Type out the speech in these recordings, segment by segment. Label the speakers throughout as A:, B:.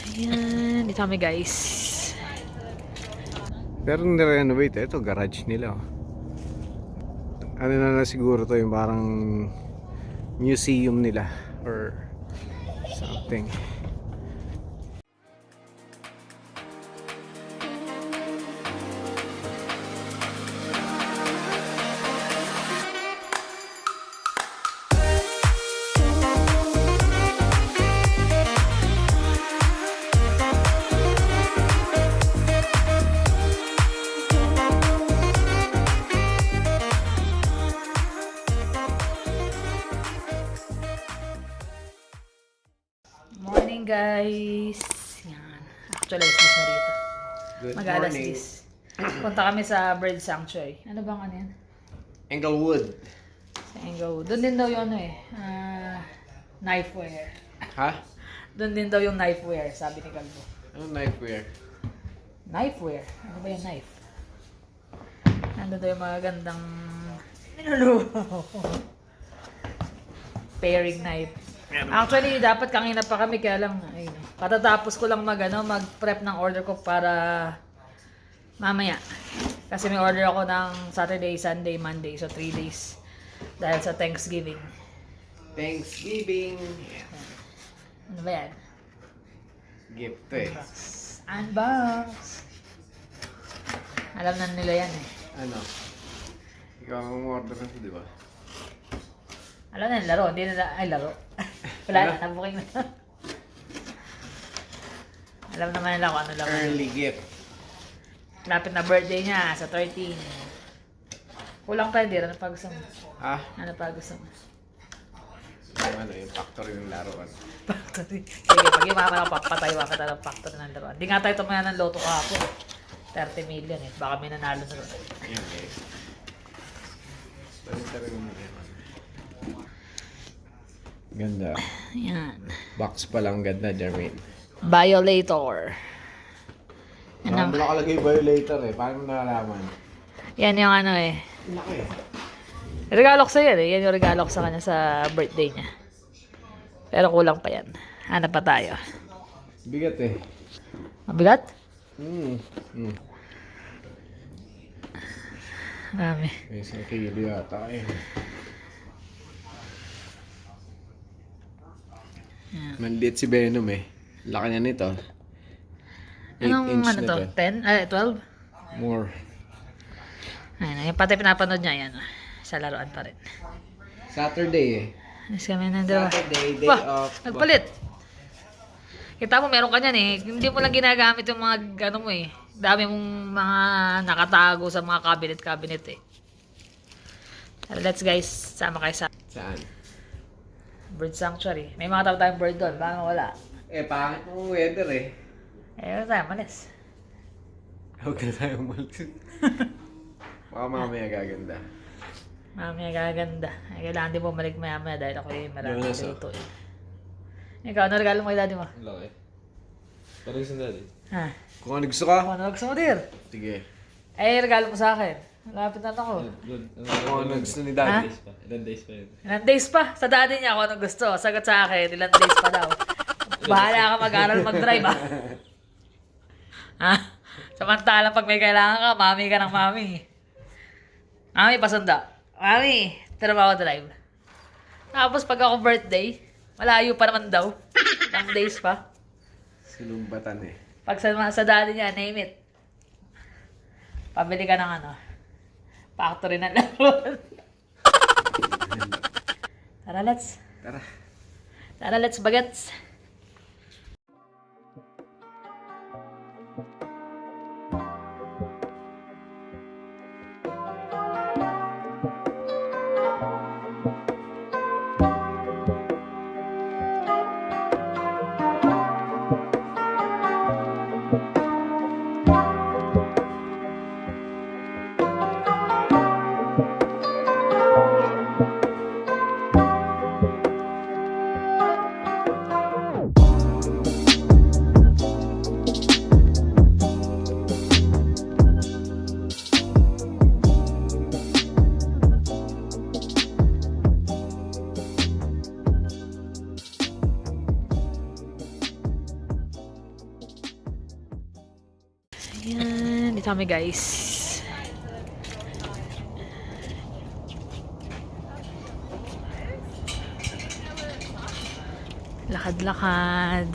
A: Ayan, dito kami guys.
B: Pero nirenovate. Ito, garage nila. Ano na siguro to yung parang museum nila or something.
A: Morning guys. Yan. Actually, alas 10 na rito.
B: Good
A: Mag-alas
B: morning.
A: 10. Punta kami sa bird sanctuary. Ano bang ano yan?
B: Englewood.
A: Sa Englewood. Doon din daw yung ano eh. Knifeware.
B: Ha?
A: Doon din daw yung knifeware, sabi ni Calvo.
B: Ano knife wear?
A: Knifeware? Ano ba yung knife? Nandun daw yung mga gandang niluluto. Paring knife. Actually, dapat kanina pa kami, kaya lang, ayun, katatapos ko lang mag-prep ng order ko para mamaya. Kasi may order ako ng Saturday, Sunday, Monday, so 3 days. Dahil sa Thanksgiving.
B: Thanksgiving.
A: Ano ba yan?
B: Gift to eh.
A: Unbox! Alam na nila yan eh.
B: Ano? Ikaw ang order na di ba?
A: Alam na yung laro, hindi nila, ay laro. Wala na, nabuking na. Alam naman nila kung ano lang.
B: Early gift.
A: Lapit na birthday niya sa 13. Kulang pa, hindi. Ano pa gusto mo?
B: Ah?
A: Ano pa gusto mo?
B: Yung factory ng laruan.
A: Factory. Sige, pag yumaman ako, papatayo ka ng factory ng laruan. Hindi nga tayo tumaya ng loto kahapon. 30 million eh. Baka may nanalo na rin.
B: Ayan guys. Tarin mo na yan. Ganda.
A: Yan.
B: Box pa lang ganda, Jermaine.
A: Violator. Yan,
B: Parang nakalagay violator eh. Paano mo nalaman?
A: yan yung ano eh.
B: Laki eh.
A: Regalo ko sa yan eh. Yan yung regalo ko sa kanya sa birthday niya. Pero kulang pa yan. Hanap pa tayo.
B: Bigat eh.
A: Mabigat? Marami.
B: May isang kilo yata eh.
A: Yan.
B: Maliit si Venom eh. Laki na nito. 8
A: Anong
B: inch
A: ano
B: na
A: to? 10? 12?
B: More.
A: Ayun, yung pati pinapanood niya yan. Sa laruan pa rin.
B: Saturday eh.
A: Alis kami na dalawa.
B: Saturday, day
A: Wah,
B: off.
A: nagpalit. Kita mo, meron ka niyan eh. Hindi mo lang ginagamit yung mga ano mo eh. Dami mong mga nakatago sa mga cabinet eh. Tara, let's guys, sama kayo sa
B: Saan?
A: bird sanctuary. May mga tayong bird doon. Baka wala.
B: Eh, pangit mo weather eh.
A: Eh, wala tayo, malis.
B: Huwag na tayo umalis. Baka mamaya gaganda.
A: Mamaya gaganda. Ay, kailangan din bumalik maya dahil ako yung marami
B: Jonas,
A: luto eh. Ikaw, ano regalo mo kay daddy mo?
C: Laki. Parang sa daddy.
A: Ha?
B: Kung ano gusto ka?
A: Ano gusto mo, dear?
B: Sige.
A: Eh, regalo mo sa akin. Malapit na ako.
B: Kung ano gusto ni daddy.
C: Ilan days pa yun?
A: Ilang days pa? Sa daddy niya, kung anong gusto. Sagot sa akin, ilang days pa daw. Bahala ka mag-aral mag-drive, ha? Ha? Samantalang pag may kailangan ka, mami ka ng mami. Mami, pasunda. Mami, trabaho drive. Tapos pag ako birthday, malayo pa naman daw. Ilang days pa.
B: Sinumbatan eh.
A: Pag sa daddy niya, name it. Pabili ka ng ano, factory ng laruan. Tara, let's.
B: Tara.
A: Tara, let's bagets. Yan, dito kami guys. Lakad-lakad.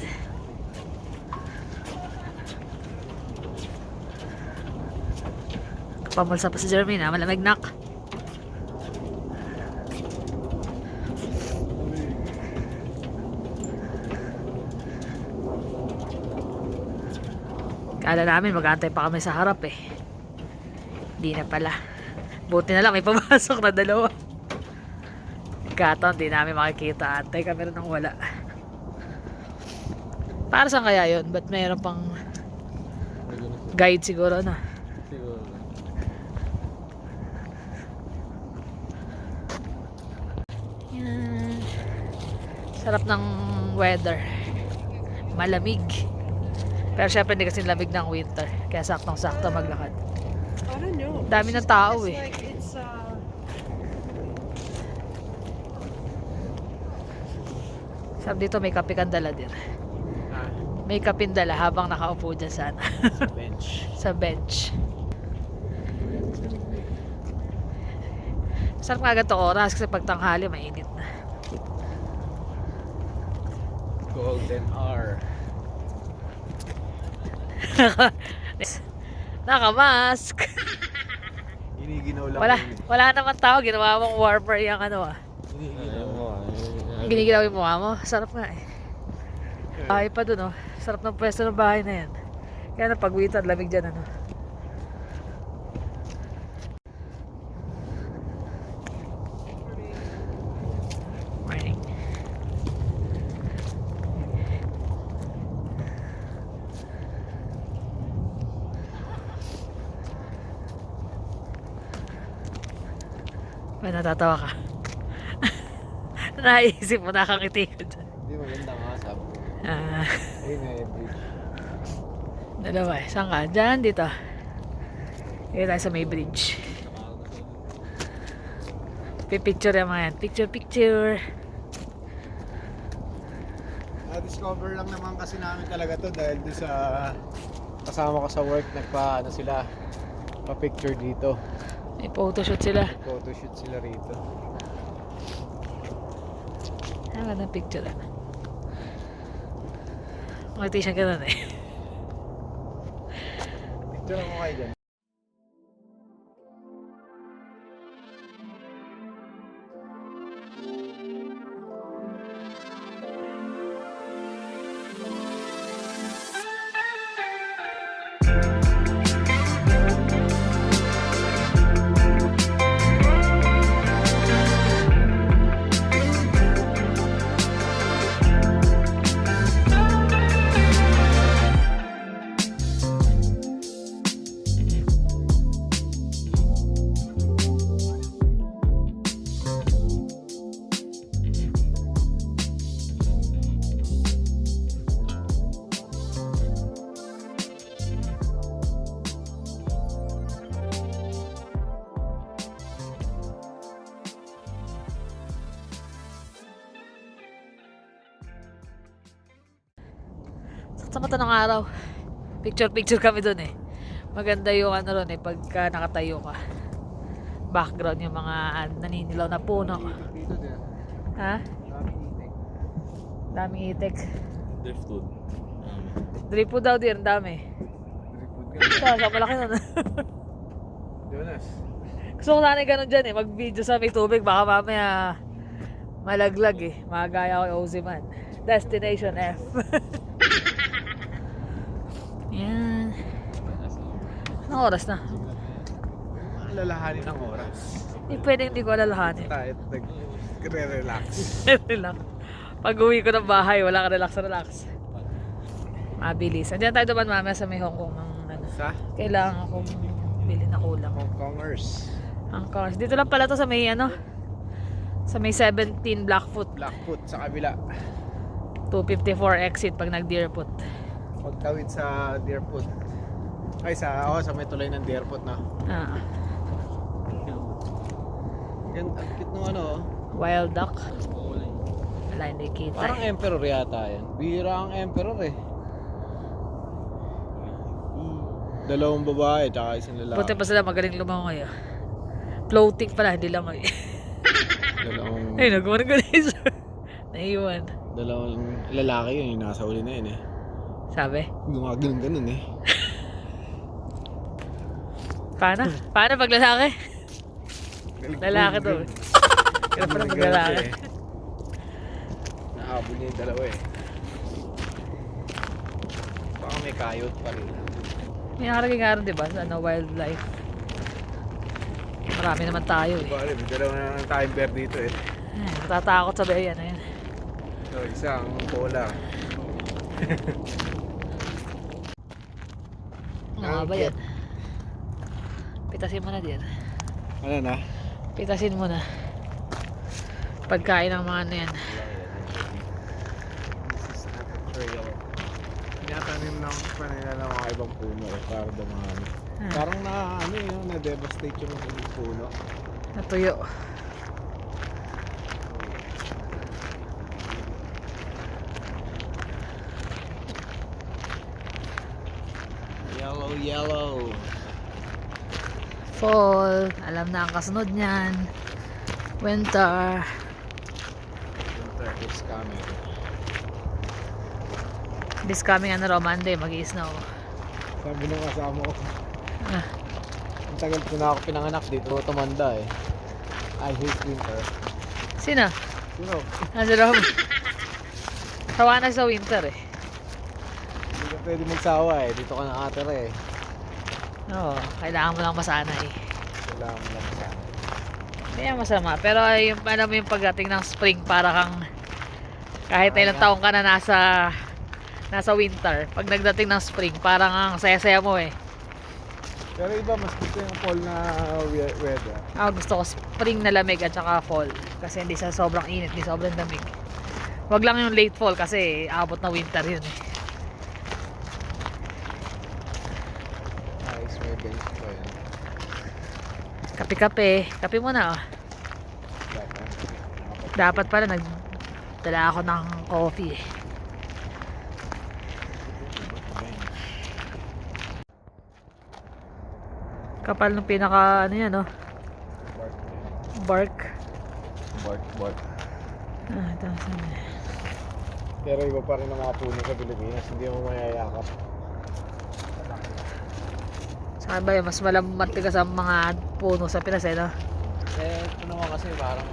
A: Pamulsa pa si Jeremy na, malamig nak. Kala namin mag-aantay pa kami sa harap eh. Hindi na pala. Buti na lang may pumasok na dalawa. Nagkataon, di namin makikita. Antay kami rin ng wala. Para saan kaya yun? Ba't mayroon pang guide siguro na?
C: Siguro.
A: Yan. Sarap ng weather. Malamig. Pero syempre hindi kasi lamig ng winter. Kaya saktong-sakto maglakad.
D: I don't know.
A: Dami ng tao
D: It's
A: eh.
D: like it's
A: Sabi dito may kape kang dala din. May kapin dala habang nakaupo dyan sana.
B: Bench.
A: Sa bench. Sarap nga ganito oras kasi pag tanghali mainit na.
B: Golden hour.
A: Nakamask.
B: Giniginaw lang.
A: Wala naman tao. Ginawa mong warmer yung ano ah. Ginigilaw yung mukha mo. Sarap nga eh. Bahay pa dun oh. Sarap ng pwesto ng bahay na yan. Kaya na pagwitan, lamig dyan ano. Morning. May natatawa ka. Naisip mo, nakangiti ka dyan.
B: Hindi maganda nga sabi ko.
A: Ah,
B: Ayun na yung bridge.
A: dalawa eh. Saan ka? Dyan, dito. Dito tayo sa may bridge. Pipicture yung mga yan. Picture, picture.
B: Na-discover lang naman kasi namin talaga to dahil doon sa kasama ko sa work nagpa ano sila pa-picture dito.
A: May photoshoot sila.
B: Photoshoot sila rito.
A: Ang ganda ng picture ah. Mag-t-shirt ka nun eh.
B: Picture mo kayo dyan.
A: Sa mata ng araw. Picture kami dun eh. Maganda yung ano ron eh, pagka nakatayo ka. Background yung mga naninilaw na puno.
B: Dito din.
A: Ha?
B: Daming itik.
A: Daming itik.
C: Driftwood.
A: Dripo daw din, ang dami.
B: Dripod
A: Sa malaki nun.
B: Jonas.
A: Gusto ko sana ganun dyan eh, mag-video sa may tubig. Baka mamaya malaglag eh. Magaya ko yung Oziman. Destination F. Yan. Anong oras na?
B: Alalahanin ng oras.
A: Hindi pwedeng hindi ko alalahanin.
B: Tayo nag-relax.
A: Relax. Pag uwi ko ng bahay, wala ka relax. Mabilis. Andiyan tayo naman mamaya sa may Hong Kong. Ano.
B: Sa
A: Kailangan akong bili na kulang.
B: Hong Kongers.
A: Ang cars. Dito lang pala to sa may ano. Sa may 17 Blackfoot.
B: Blackfoot sa kabila.
A: 254 exit pag nag-Deerfoot.
B: Pagtawid sa Deerfoot. Ay sa may tulay ng Deerfoot na.
A: Ah,
B: Yan, ang cute ng ano.
A: wild duck. Wala, hindi kita.
B: Parang emperor yata yan. Bira ang emperor eh. Dalawang babae, tsaka isang lalaki.
A: Buti pa sila magaling lumangoy. Floating pala, hindi langoy.
B: Dalawang,
A: Ay, nagumagaling siya. Naiwan.
B: dalawang lalaki yun, yung nasa uli na yun eh.
A: Sabi?
B: Gumagano'n ganun eh.
A: Paano? Paano pag lalaki? Lalaki to. Kaya pala pag lalaki.
B: Nahabol niya yung dalawa eh. Baka may kayot pa rin.
A: May nakalagay nga rin, diba? Sa wildlife. Marami naman tayo eh.
B: Bale, may dalawa na ng timer dito eh.
A: Ay, natatakot sa bayan na yan.
B: So, isang cola.
A: Ano ba yan? Pitasin mo na din.
B: Ano na?
A: Pitasin mo na. Pagkain ng mga ano yan.
B: This is not a trail. Tinatanim lang pa nila ng mga ibang puno eh, para dumami. Parang na ano yun, na-devastate yung ibang puno.
A: Natuyo.
B: Yellow, yellow.
A: Fall. Alam na ang kasunod niyan. Winter.
B: Winter is coming.
A: This coming ano raw, Monday, mag-i-snow.
B: Sabi ng kasama ko,
A: Ah,
B: ang tagal ko na ako pinanganak dito, tumanda eh. I hate winter.
A: sino?
B: Sino?
A: Nasa loob. Sawa na sa winter eh.
B: Hindi ka pwede magsawa eh, dito ka nakatira eh.
A: Oo, kailangan mo lang masanay.
B: Kailangan mo lang sa
A: Hindi yan masama. Pero yung, alam mo yung pagdating ng spring, para kang kahit ilang taong ka na nasa winter. Pag nagdating ng spring, parang ang saya-saya mo eh.
B: Pero iba, mas gusto yung fall na weather.
A: Ako gusto ko spring na lamig at saka fall. Kasi hindi siya sobrang init, hindi sobrang lamig. Wag lang yung late fall kasi abot na winter yun eh.
B: Nice, may bench pa yun.
A: Kape-kape. Kape muna oh. Dapat pala nagdala ako ng coffee eh. Kapal ng pinaka ano yan oh. Bark.
B: Bark.
A: Ah, ito saan eh.
B: Pero iba pa rin ang mga puno sa Pilipinas, hindi mo mayayakap.
A: Saan ba yun? Mas matigas ang mga puno sa Pinas eh no?
B: Eh, ito naman kasi parang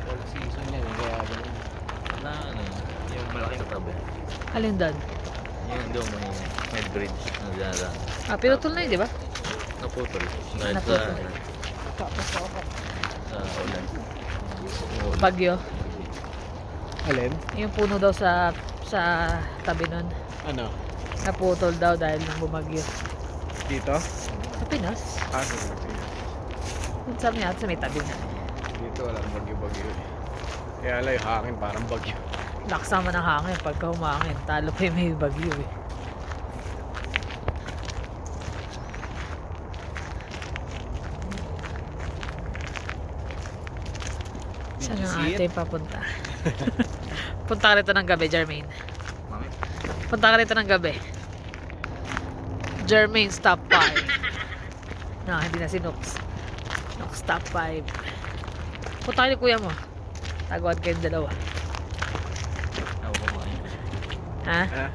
B: all season yan eh, kaya ganun.
C: Na ano, yung malaking tabi.
A: Alin doon?
C: Yung doon may bridge na dinadaan.
A: Ah, pinutol na yun, di ba?
C: Naputol. Dahil
A: Naputol.
C: sa ulan.
A: Bagyo.
B: Alin?
A: Yung puno daw sa tabi nun.
B: Ano?
A: Naputol daw dahil nang bumagyo.
B: Dito?
A: Sa Pinas?
B: Ah, sa
A: Sabi niya, sa may tabi na.
B: dito walang bagyo-bagyo eh. Kaya lang yung hangin parang bagyo.
A: Lakas naman ng hangin pagka humangin. Talo pa yung may bagyo eh. Saan
B: you
A: ang
B: see
A: ating papunta? Punta ka rito ng gabi, Jermaine.
C: Mami?
A: Punta ka rito ng gabi. Jermaine, stop 5. No, hindi na si Nooks. Nooks, stop 5. Punta kayo ni kuya mo. Taguan kayong dalawa.
C: Ako kumain.
A: Ha?
B: Ha?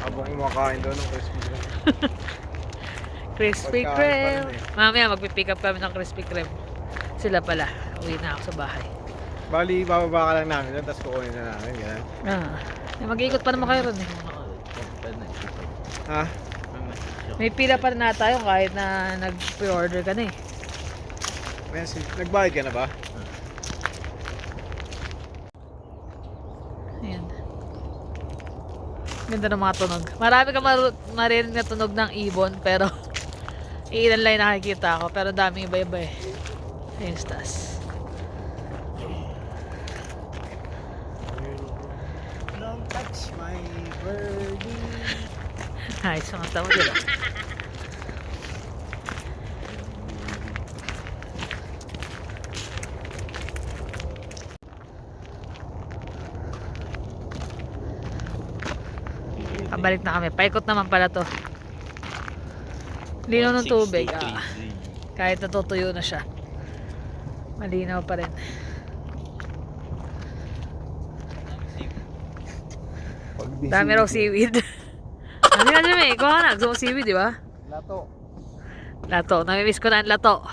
B: Habang kumakain doon ng Christmas lang.
A: Krispy
B: Pagkain pa
A: Kreme.
B: rin eh.
A: Mamaya magpipick up kami ng Krispy Kreme. Sila pala. Uwi na ako sa bahay.
B: Bali, bababa ka lang namin doon, tapos kukunin na namin, gano'n.
A: Ah, mag-iikot pa naman kayo ron eh.
B: Ha?
A: May pila pa rin na tayo kahit na nag-pre-order ka na eh.
B: Nagbayad ka na ba?
A: Ayan. Ganda ng mga tunog. Marami ka marinig na tunog ng ibon pero ilan lang yung nakikita ko pero daming iba-iba eh. Ayun, stas.
B: Don't touch my birdie.
A: Ayos mga tao diba? Pabalik na kami. Paikot naman pala to. Linaw ng tubig.
C: 1623.
A: Kahit natutuyo na siya. Malinaw pa rin. Dami raw seaweed. Ano nga dyan eh? Kuha ka na. Gusto mo seaweed, di ba?
B: Lato.
A: Lato. Namimiss ko na ang lato.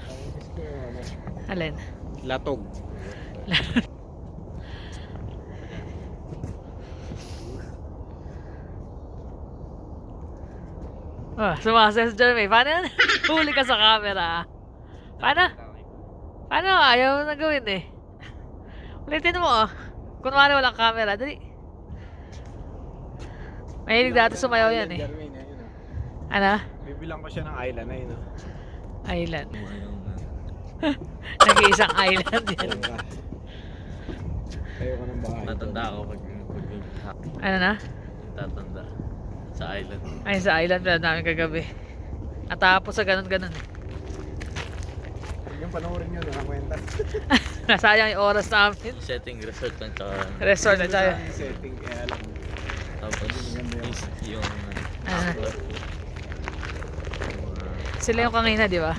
B: Namimiss ko yung ano.
A: Alin?
B: Latog.
A: Sumasaya si Jeremy. Paano yan? Huli ka sa camera. Paano? Paano? Ayaw mo na gawin eh. Ulitin mo. Kunwari walang camera. Dali. Mahilig dati sumayaw yan eh. Ano?
B: Bibilang ko siya ng island na yun.
A: Island. Nag-iisang island yan.
B: Ayoko ng bahay.
C: Tatanda ako pag
A: Ano na?
C: tatanda sa island.
A: Ay, sa island pala namin kagabi. At tapos sa ganun-ganun eh.
B: Huwag yung panoorin nyo, nakakwenta.
A: Nasayang yung oras namin.
C: Setting resort lang tsaka
A: Resort na tayo.
B: Setting, kaya lang.
C: tapos yung
A: Ah. Sila yung kanina, di ba?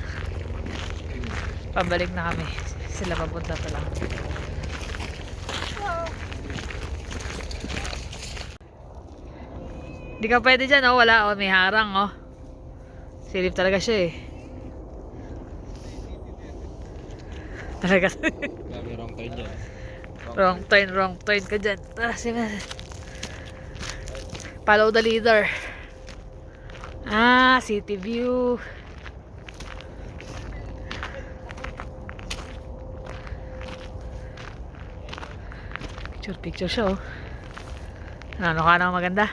A: Pabalik na kami. Sila papunta pa lang. Di ka pwede dyan, oh. Wala, oh. May harang, oh. Silip talaga siya, eh. Talaga.
C: Kami wrong turn dyan.
A: Wrong turn ka dyan. Tara, sige. Follow the leader. Ah, city view. Picture siya, oh. Ano ka nang maganda?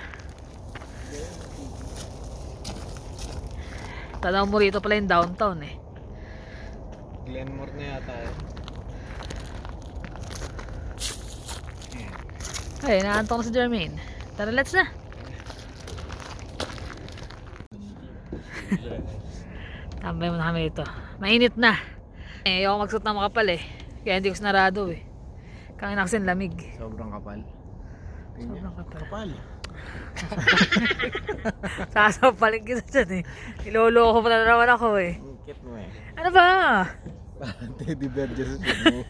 A: Tanaw mo rito pala yung downtown, eh.
B: Glenmore na yata eh.
A: Ay, naantong na si Jermaine. Tara, let's na. Tambay mo na kami ito. Mainit na. Eh, ayoko magsuot ng makapal eh. Kaya hindi ko sinarado eh. Kaya kasi lamig.
B: Sobrang kapal.
A: Sobrang kapal.
B: Kapal.
A: Sasapaling kita dyan eh. Niloloko pa na naman ako eh.
B: Ang cute mo eh.
A: Ano ba?
B: Parang teddy bear dyan sa suit mo.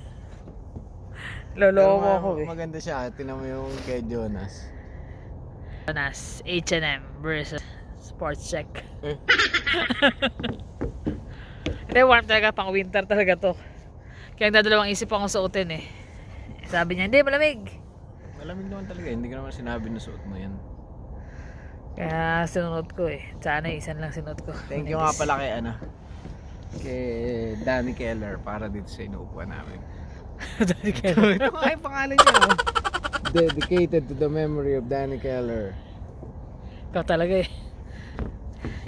A: Loloko ako eh.
B: Maganda siya. Tinan mo yung kay Jonas.
A: Jonas, H&M versus Sports Check. Hindi, warm talaga. Pang winter talaga to. Kaya nagdadalawang isip akong suotin eh. Sabi niya, hindi, malamig.
B: Malamig naman talaga. Hindi ko naman sinabi na suot mo yan.
A: Kaya sinunod ko eh. Sana isan lang sinunod ko.
B: Thank you nga pala kay ano. Kay Danny Keller para dito sa inuupuan namin.
A: Dali kayo.
B: Ito nga yung pangalan niya. Oh. Dedicated to the memory of Danny Keller.
A: Ikaw talaga eh.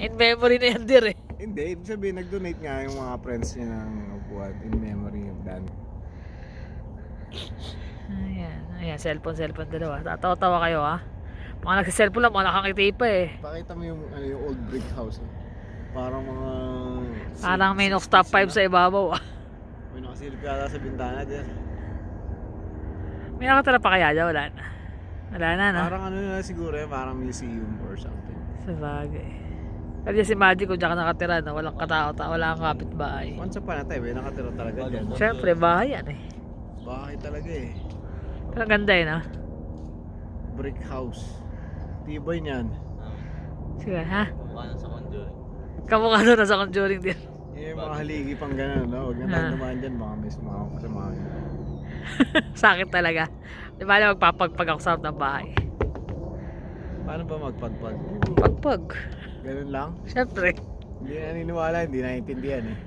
A: In memory na yan, dear eh.
B: Hindi, ibig sabihin nag-donate nga yung mga friends niya ng upuan in memory of Danny.
A: Ayan, ayan, cellphone dalawa. Tatawa-tawa kayo ha. Mga nagsiselfone lang, mga nakangiti pa eh.
B: Pakita mo yung, ano, yung old brick house. Eh. Parang mga...
A: Parang may Nox top 5 sa ibabaw ah.
B: May nakasilip yata sa bintana dyan.
A: May nakatira pa kaya dyan? Wala na. Wala na, no?
B: Parang ano na siguro eh, parang museum or something.
A: Sa bagay. Kasi si Magic kung dyan ka nakatira, no? Walang katao-tao, wala kang kapitbahay.
B: Once upon a time, may nakatira talaga dyan.
A: Siyempre, bahay yan eh.
B: Bahay talaga eh.
A: Pero ang ganda eh, no?
B: Brick house. Tibay niyan.
A: Sige, ha?
C: Kumukha sa Conjuring.
A: Kamukha doon na sa Conjuring din.
B: Yung mga haligi pang gano'n, no? Huwag na tayo naman dyan, baka may sumama pa sa mga yun.
A: Sakit talaga. Di ba na magpapagpag ako sa harap ng bahay?
B: Paano ba magpagpag?
A: Pagpag.
B: Ganun lang?
A: Siyempre.
B: Hindi na naniniwala, hindi naiintindihan eh.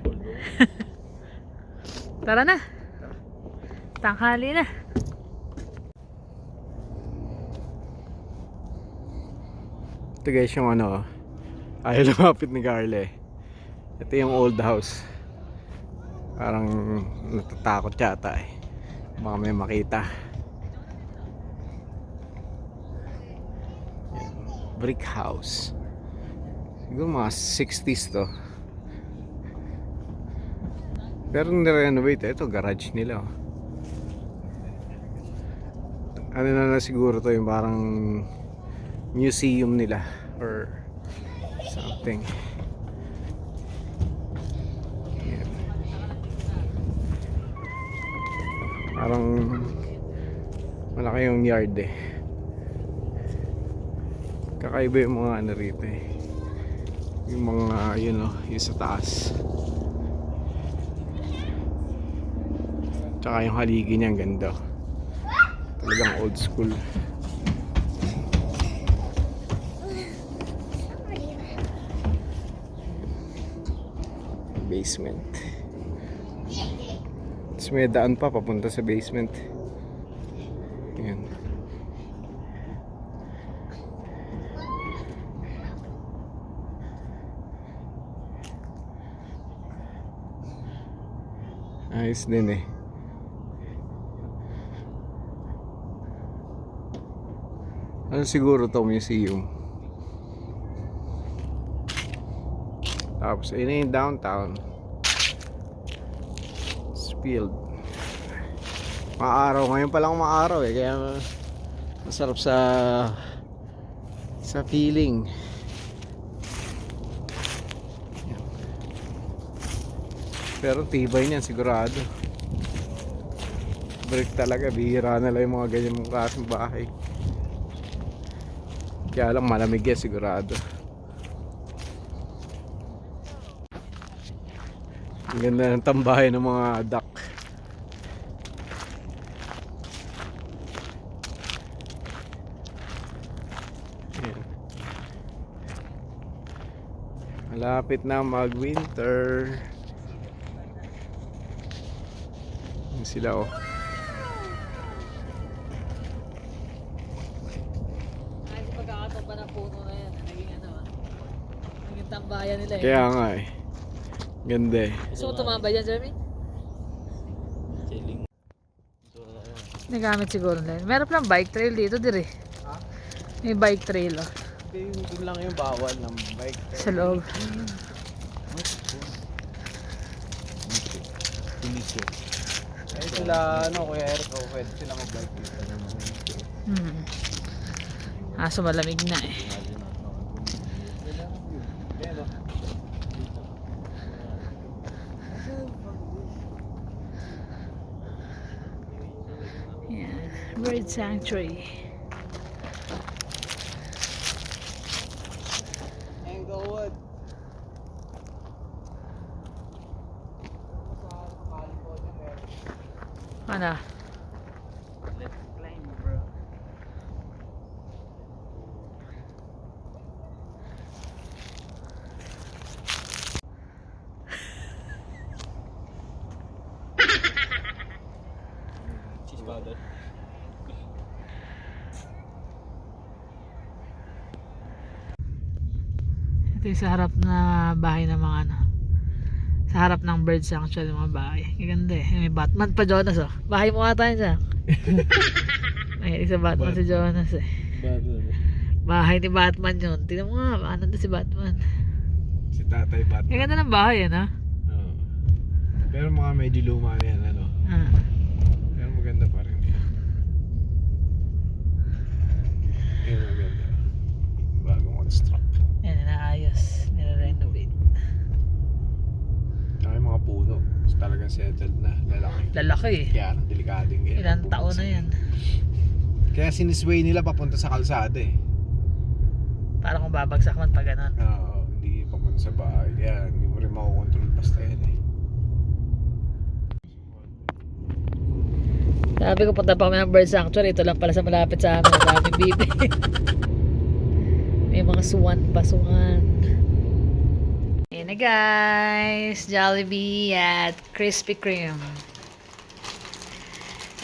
A: Tara na. Tanghali na.
B: Ito guys yung ano, ayaw lumapit ni Carla eh. Ito yung old house. Parang natatakot yata eh. Baka may makita. Yan. Brick house. Siguro mga 60s to. Pero nirenovate. Ito garage nila oh. Ano na siguro to yung parang museum nila or something. Yan. Parang malaki yung yard eh. Kakaiba yung mga ano rito eh. Yung mga yun o, yung sa taas. Tsaka yung haligi niya, ang ganda. Talagang old school. Basement. Tapos may daan pa papunta sa basement. Ayan. Ayos din eh. Ano siguro to, museum. Tapos ayun yung downtown. Field. Maaraw, ngayon pa lang maaraw eh, kaya masarap sa feeling. Yan. Pero tibay niyan sigurado. Brick talaga, bihira na lang yung mga ganyan mong klaseng bahay. Kaya lang malamig yan sigurado. Ang ganda ng tambahay ng mga duck. Ayan. Malapit na mag-winter. Ayan sila oh.
A: Ay, sa pagkakatumba ng puno na yan, naging ano ah. Naging tambayan nila eh.
B: Kaya nga eh. Ganda eh.
A: Gusto mo tumambay dyan, Jeremy?
C: Chilling.
A: Nagamit siguro nila. Meron palang bike trail dito, dire.
B: Ha?
A: May bike trail, oh.
B: Yun lang yung bawal ng bike.
A: Sa loob.
C: Hindi siya.
B: Eh sila, ano, Kuya Eric, oh, pwede sila mag-bike dito.
A: Aso malamig na eh.
B: Ayan oh.
A: Yan. Bird sanctuary.
B: Englewood.
A: Ano?
B: Let's climb, bro.
C: Cheese powder.
A: Ito yung sa harap na bahay ng mga ano. Sa harap ng bird sanctuary ng mga bahay. Gaganda eh. May Batman pa, Jonas oh. Bahay mo ata yun siya. May isa Batman si Jonas eh. Bahay ni Batman yun. Tingnan mo nga, ano na si Batman.
B: Si Tatay Batman.
A: Gaganda ng bahay yan ha.
B: Oo. Pero mga medyo luma na yan, ano.
A: Ah.
B: Pero maganda pa rin yan. Yan maganda. Bagong construct.
A: Yan, inaayos. Nire-renovate.
B: Saka yung mga puno. Talagang settled na. Lalaki.
A: Lalaki eh.
B: Kaya delikadeng ganyan.
A: Ilang taon na yan.
B: Kaya sinisway nila papunta sa kalsada eh.
A: Parang kung babagsak man pa ganun.
B: Oo, hindi papunta sa bahay. Kaya hindi mo rin makukontrol basta yan eh.
A: Sabi ko punta pa kami ng bird sanctuary. Ito lang pala sa malapit sa amin. Sa aming bibi. May mga suwan pa, suwan. Ayan na guys. Jollibee at Krispy Kreme.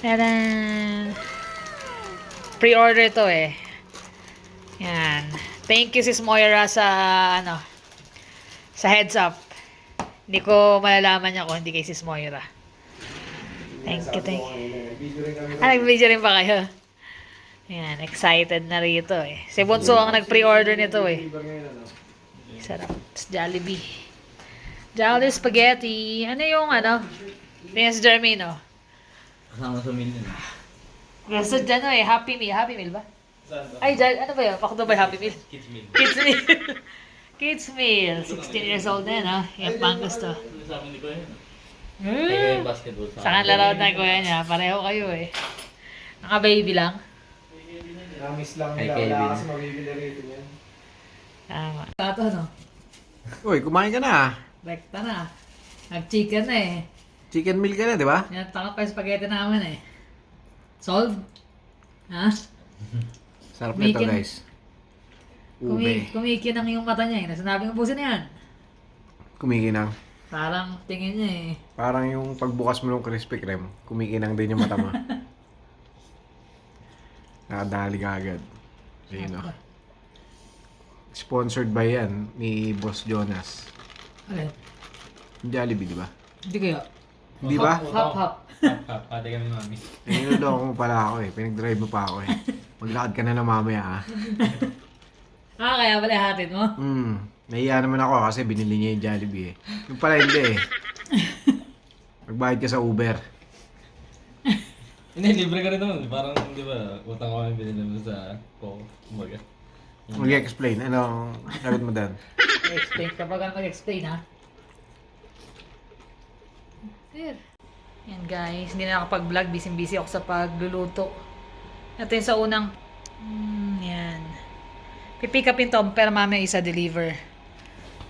A: Tadan! Pre-order to eh. Yan. Thank you sis Moira sa ano, sa heads up. Hindi ko malalaman niya kung hindi kay sis Moira. Thank you, thank you. Nag-video rin pa kayo? Yan, excited na rito eh. Si Bunso ang nag-pre-order nito eh. Sarap. It's Jollibee. Jolly Spaghetti. Ano yung ano? Tingnan si Jermaine oh.
C: Kasama sa meal yun.
A: Gusto dyan eh. Happy Meal. Happy Meal ba?
C: Saan ba?
A: Ay, dyan. Ano ba yun? Pakdo ba yung Happy Meal?
C: Kids meal.
A: Kids Meal. Kids meal. 16 years old na yan, ha? Yan pa ang gusto.
C: Sa amin ni Kuya yun.
A: Hmm.
C: Kaya yung basketball sa
A: Sa kanila raw na kuya niya. Pareho kayo eh. Naka-baby lang.
B: Na-miss lang
C: Hey,
B: nila.
C: Kevin.
B: Wala kasi mabibili rito yan.
A: Tama. Tato, no?
B: Uy, kumain ka na.
A: Rekta na. Nag-chicken na eh.
B: Chicken meal ka na, di ba?
A: Yan, takot pa yung spaghetti namin eh. Solved? Ha?
B: Sarap nito,
A: Kumikin.
B: guys. Ube.
A: Kumikinang yung mata niya eh. Nasanabing ubusin na yan.
B: Kumikinang.
A: Parang tingin niya eh.
B: Parang yung pagbukas mo ng Krispy Kreme, kumikinang din yung mata mo. Nakadali ka agad. Ayun o. Sponsored by yan ni Boss Jonas.
A: Alin?
B: Jollibee, di ba?
A: Hindi kaya.
B: Di ba?
A: Hop, hop.
C: Pati kami mami.
B: Niloloko mo pala ako eh. Pinag-drive mo pa ako eh. Maglakad ka na lang mamaya ah.
A: Kaya pala hatid mo?
B: Nahiya naman ako kasi binili niya yung Jollibee eh. Yung pala hindi eh. Magbayad ka sa Uber.
C: Hindi, libre ka rin naman. Parang, di ba, utang ko kami binili mo sa Coco. Kumbaga.
B: Mag-explain. Anong sagot mo dan?
A: Explain kapag ka mag-explain ha. Sir. Yan guys, hindi na nakapag-vlog. Busy-busy ako sa pagluluto. Ito yung sa unang... yan. Pipick upin to, pero mamaya isa deliver.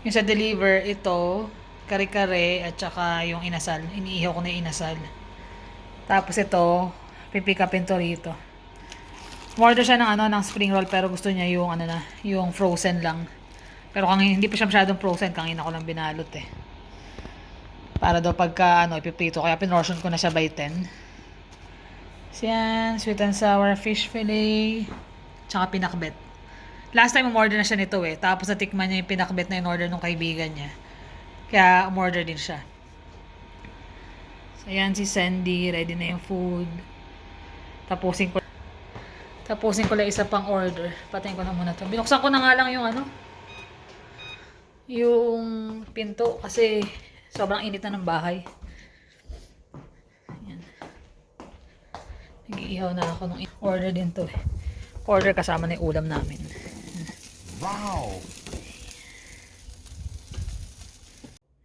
A: Yung sa deliver, ito, kare-kare, at saka yung inasal. Iniihaw ko na yung inasal. Tapos ito, pipick upin to rito. Order siya ng ng spring roll, pero gusto niya yung yung frozen lang. Pero hindi pa siya masyadong frozen, kanina ko lang binalot eh. Para daw pagka ipiprito, kaya pinortion ko na siya by 10. So yan, sweet and sour fish fillet, tsaka pinakbet. Last time umorder na siya nito eh, tapos natikman niya yung pinakbet na in-order ng kaibigan niya. Kaya umorder din siya. So yan si Sandy, ready na yung food. Tapusin ko lang isa pang order. Patayin ko na muna to. Binuksan ko na nga lang yung pinto kasi sobrang init na ng bahay. Ayan. Nag-iihaw na ako nung order din to eh. Order kasama na yung ulam namin.
B: Wow!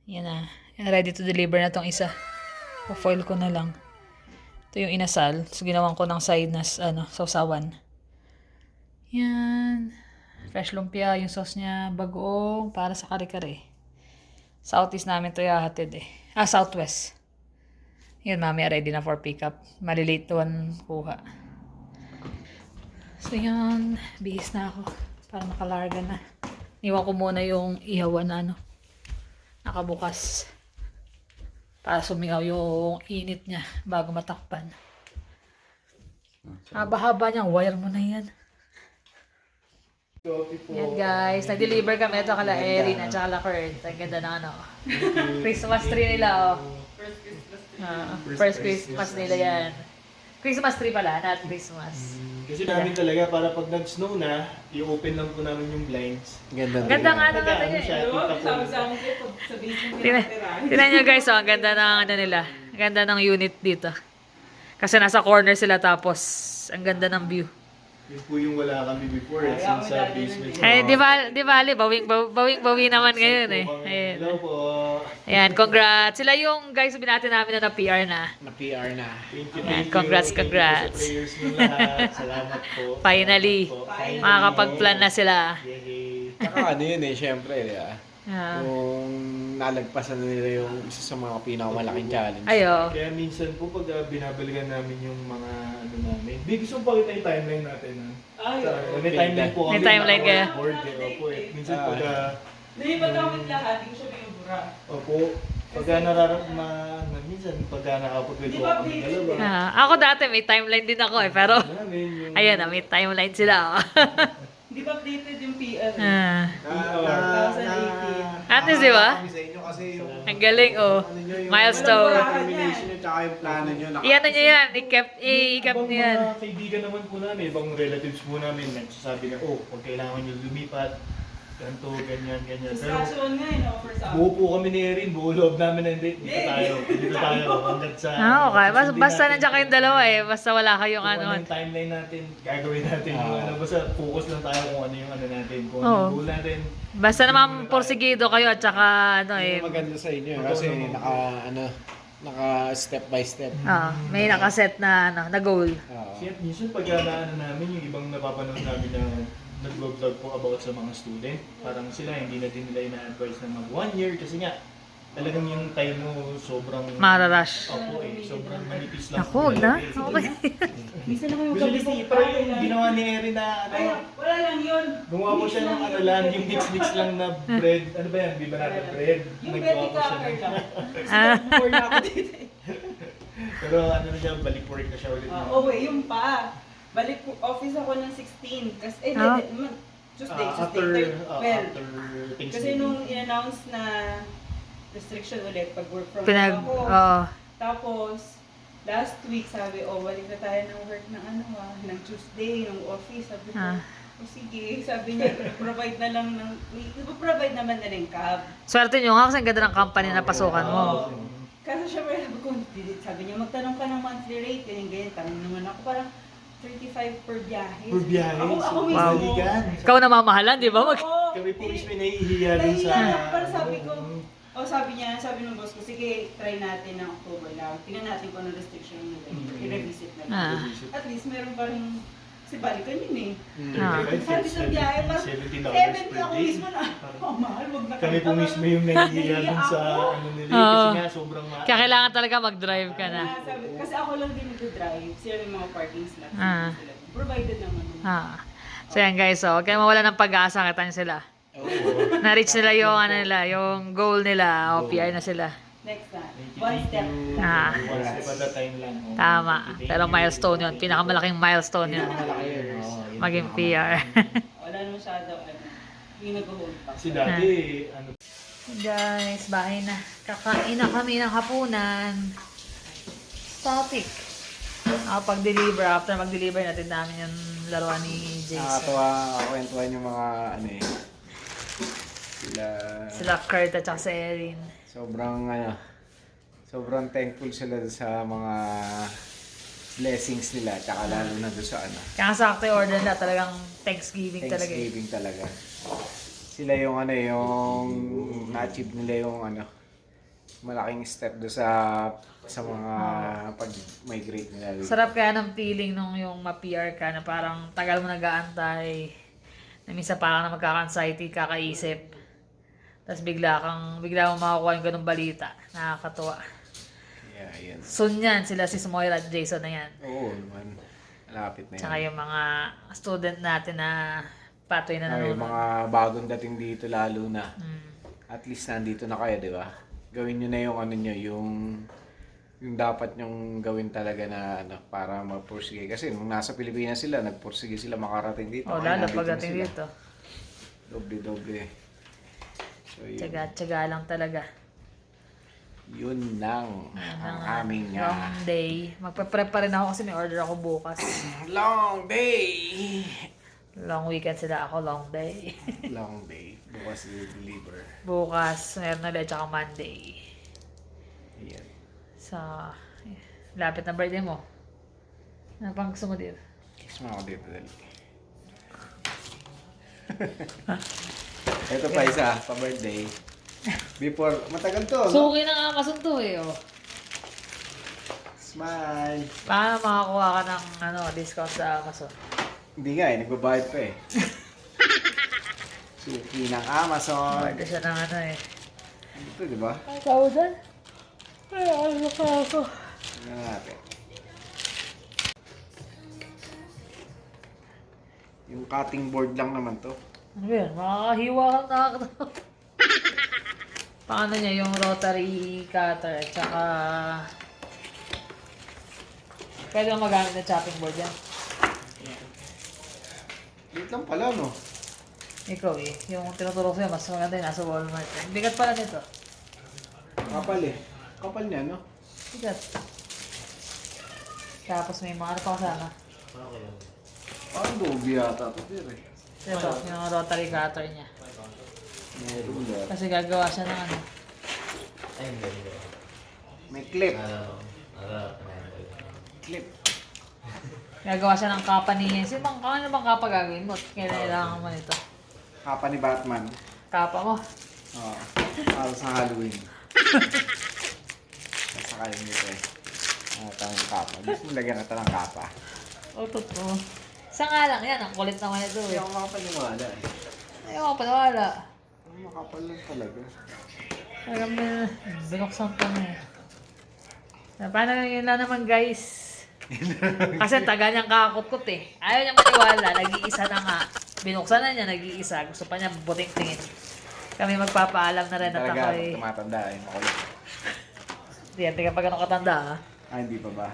A: Yan na. Ready to deliver na tong isa. Foil ko na lang. Ito yung inasal. So, ginawan ko ng side na sausawan. Yan. Fresh lumpia. Yung sauce niya bagoong para sa kare-kare. Southeast namin to yahatid eh. Southwest. Yun, mami, ready na for pickup. Malilate one kuha. So, yan. Bihis na ako. Para makalarga na. Iwan ko muna yung ihawan na nakabukas. Para sumingaw yung init niya bago matakpan. Haba-haba niyang wire mo na yan. Yan guys, nag-deliver kami ito kala Erin at saka la Kurt. Ang ganda na Christmas tree nila First Christmas nila yan. Christmas tree pala, not Christmas.
D: Kasi namin talaga para pag nag-snow na, i-open lang po namin yung blinds.
A: Ganda nga naman
D: Ano
A: tayo.
D: siya,
A: Tingnan nyo guys, ang ganda ng nila. Ang ganda ng unit dito. Kasi nasa corner sila tapos ang ganda ng view.
D: Yun po yung wala kami before since sa basement.
A: Eh, di ba, bawing naman ngayon eh. Ayan.
D: Hello po.
A: Ayan, congrats. Sila yung guys binati namin na PR na.
B: Na-PR na.
D: Thank you,
A: Ayan,
D: thank you.
A: congrats.
D: Thank you sa prayers ng lahat. Salamat po.
A: Finally,
D: Finally.
A: makakapag-plan na sila.
D: Yay.
B: Saka yun eh, syempre, di ba?
A: Yeah.
B: Yung nalagpasan na nila yung isa sa mga pinakamalaking challenge.
A: Ayo.
D: Kaya minsan po pag binabalikan namin yung mga namin. Big, gusto mo pakita yung timeline natin. May timeline po kami.
A: May timeline kayo?
D: Board eh. Opo eh. Minsan pag...
E: Hindi pa kami lahat, hindi siya binubura.
D: Opo. Pagka minsan pagka nakapag-withdraw
E: Di ba,
D: kami
E: baby?
D: dalawa.
A: Ako dati may timeline din ako eh, pero
D: Namin yung...
A: ayan na, may timeline sila.
E: Hindi pa updated yung PR.
A: Ah.
E: 2018.
A: At least, di ba?
B: Kami sa inyo kasi yung
A: Ang galing oh.
B: Milestone.
A: Milestone.
B: Termination nyo tsaka yung plano nyo.
A: Iyan na niya yan. I-cap
D: Ibang
A: niya yan.
D: mga kaibigan naman po namin, ibang relatives po namin, nagsasabi na, oh, pag kailangan nyo lumipat, ganito, ganyan. Pero
E: Discussion nga yun, offer sa
D: buo po kami ni Erin, buo loob namin na hindi. Dito tayo. Hanggat sa...
A: Okay.
D: susundin
A: Basta
D: natin
A: nandiyan kayong dalawa eh. Basta wala kayong
D: kung
A: ano.
D: ano yung timeline natin, gagawin natin. Basta focus lang tayo kung ano yung ano natin. Kung ano
A: Oo.
D: yung goal natin.
A: Basta naman porsigido kayo at saka ano eh.
B: Yung maganda sa inyo kasi naka step by step.
A: May nakaset na ano, na goal.
D: Kasi minsan pag ano namin, yung ibang napapanood namin na nag-vlog po about sa mga student, parang sila hindi na din nila ina-advise na mag 1 year kasi nga talagang yung time mo sobrang
A: Mararush.
D: Opo sobrang manipis lang.
A: Ako, na? Okay.
E: Minsan na kayo
D: Usually po, pero yung ginawa ni Erin na
E: Ay, wala lang yun.
D: gumawa po siya ng ano lang, yung mix lang na bread. Ano ba yan? Di ba natin bread?
E: Yung
D: Naggawa
E: Betty
D: po siya
E: Cracker
D: ng...
E: lang. Before na ako dito.
D: Pero ano na siya, balik work na siya ulit.
E: Yung pa. Balik po, office ako ng 16. Kasi, Tuesday,
D: After
E: 12.
D: Thanksgiving.
E: Kasi nung in-announce na restriction ulit pag work from
A: Pinag,
E: home ako.
A: oo.
E: Tapos, last week sabi, balik na tayo ng work ng ng Tuesday, ng office. Sabi ko, sige. Sabi niya, provide na lang provide naman na rin cab.
A: Swerte nyo nga kasi ang ganda ng company na pasukan mo.
E: Kasi syempre, sabi niya, magtanong ka ng monthly rate, ganyan. Tanong naman ako, parang 35 per biyahe.
D: Per biyahe.
E: Ako
D: So,
E: mismo.
D: balikan.
A: Ikaw namamahalan, di ba?
E: Oo.
D: Kami po mismo nahihiya dun sa...
E: Para sabi ko, sabi ng boss ko, sige, try natin ng October lang. Tingnan natin kung ano restriction nila. I-revisit na lang. At least meron pa rin, kasi balikan yun eh. Sabi sa biyahe, parang
D: $70 per
E: 70 ako
D: day.
E: mismo na, mahal, wag na
D: Kami po mismo yung nahihiya dun sa ano nila.
A: Oo.
D: Kasi nga sobrang
A: Kaya kailangan talaga mag-drive ka na.
E: Kasi ako lang din nag-drive. Sila may mga parking slots.
A: Ah.
E: Provided naman.
A: So yan guys, huwag kayong mawala ng pag-asa, kita nyo sila. Na-reach nila yung ano nila, yung goal nila, PR na sila.
E: Next na. One step.
D: One step at a time lang.
A: Tama. Pero milestone yun, pinakamalaking milestone yun. Maging PR.
E: Wala na masyado, yung nag-hold pa.
D: Kasi dati, ano,
A: Guys, bahay na. Kakain na kami ng hapunan. Topic. Pag-deliver, after mag-deliver natin namin yung laruan ni Jason.
B: Nakakatawa, kwentuhan yung mga
A: Sila Kurt at saka si Erin.
B: sobrang thankful sila sa mga blessings nila, tsaka lalo na doon sa
A: Kaya sakto yung order na talagang Thanksgiving talaga.
B: Thanksgiving talaga. Sila yung yung na-achieve nila yung malaking step doon sa mga pag-migrate nila.
A: Sarap kaya ng feeling nung yung ma-PR ka na parang tagal mo nag-aantay. Na minsan parang na magkaka-anxiety, kakaisip. Tapos bigla mo makakuha yung ganung balita. Nakakatuwa.
B: Yeah, yan.
A: Soon yan, sila si Moira at Jason na yan.
B: Oo naman. Malapit na yan.
A: Tsaka yung mga student natin na patuloy na
B: Yung
A: nanonood.
B: mga bagong dating dito lalo na. At least nandito na kayo, di ba? Gawin nyo na yung nyo, yung dapat nyong gawin talaga na para magpursige. Kasi nung nasa Pilipinas sila, nagpursige sila makarating dito.
A: Lalo
B: nandito na
A: pagdating
B: sila.
A: dito.
B: Doble-doble. So yun,
A: Tsaga lang talaga.
B: yun lang ang aming
A: Long day. Magpe-prep pa rin ako kasi may order ako bukas.
B: long day!
A: Long weekend sila ako, long day.
B: Long day. Bukas i-deliver.
A: Bukas, meron ulit, tsaka Monday.
B: Ayan.
A: So, lapit na birthday mo. Ano pang gusto mo dito?
B: Kiss mo ako dito, dali. Ito pa isa, pa-birthday. Before, matagal to, no?
A: Suki ng Amazon to eh, oh.
B: Smile.
A: Paano makakuha ka ng discount sa Amazon?
B: Hindi nga nagbabayad pa eh. Suki ng Amazon.
A: Order siya ng
B: Ito, di ba?
A: 1,000? Ay, ano ka ako?
B: Tingnan natin. Yung cutting board lang naman to.
A: Ano yan? Makakahiwa ka nakakatawa. Paano niya yung rotary cutter at saka... Pwede mo magamit ng chopping board yan.
B: Dito lang pala, no?
A: Ikaw eh, yung tinuturo ko sa'yo, mas maganda yung nasa Walmart. Ang bigat pala nito.
B: Kapal eh. Kapal niya, no?
A: Bigat. Tapos may mga ano pa kasama.
B: Parang dobi yata ito, pero eh.
A: Ito, yung rotary cutter niya.
B: May ruler.
A: Kasi gagawa siya ng ano.
C: Ay, hindi.
B: May clip.
C: Ano,
B: Clip.
A: Gagawa siya ng kapa niya. Ano bang kapa gagawin mo? Kailangan mo nito.
B: Kapa ni Batman.
A: Kapa mo.
B: Oo. Para sa Halloween. Saka yung dito eh. Ito yung kapa. Gusto mo lagyan ka ng kapa.
A: Oh, totoo. Isa nga lang yan. Ang kulit naman ito
B: Hindi
A: eh.
B: ako makapaniwala eh.
A: Ayaw ko paniwala.
B: Makapal lang talaga.
A: Talagang binuksan ko na eh. Paano yun lang naman guys? Kasi taga niyang kakot-kot eh. Ayaw niya maniwala. Nag-iisa na nga. Binuksan na niya, nag-iisa. Gusto pa niya buting tingin. Kami magpapaalam na rin at
B: Talaga,
A: ako eh.
B: tumatanda eh. Makulit.
A: Hindi ka pa ganun katanda ha.
B: Hindi pa ba?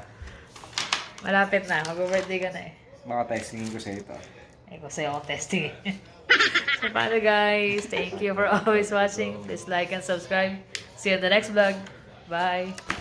A: Malapit na. Mag-birthday ka na eh.
B: Baka testingin ko sa ito.
A: Eh, kung sa'yo ako testing eh. So, paano guys? Thank you for always watching. Please like and subscribe. See you in the next vlog. Bye!